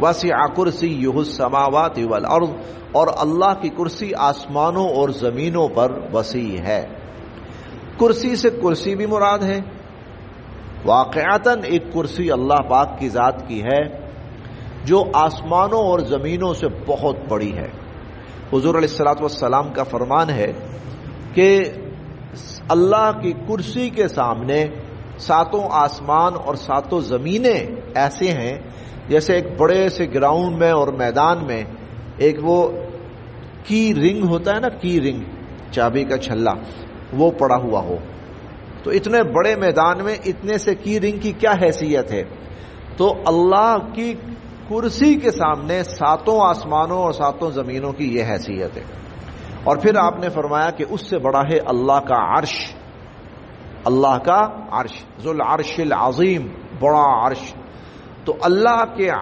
वसिअ कुर्सियुहुस समावाति वल अर्द, और अल्लाह की कुर्सी आसमानों और जमीनों पर वसी है। कुर्सी से कुर्सी भी मुराद है, वाक़अतन एक कुर्सी अल्लाह पाक की जात की है जो आसमानों और जमीनों से बहुत बड़ी है। हुजूर अलैहिस्सलातु वस्सलाम का फरमान है कि अल्लाह की कुर्सी के सामने सातों आसमान और सातों जमीनें ऐसे हैं जैसे एक बड़े से ग्राउंड में और मैदान में एक वो की रिंग होता है ना, की रिंग, चाबी का छल्ला, वो पड़ा हुआ हो। तो इतने बड़े मैदान में इतने से की रिंग की क्या हैसियत है। तो अल्लाह की कुर्सी के सामने सातों आसमानों और सातों जमीनों की यह हैसियत है। और फिर आपने फरमाया कि उससे बड़ा है अल्लाह का अर्श, अल्लाह का अर्श, जुल अर्शिल अज़ीम, बड़ा अर्श। तो अल्लाह के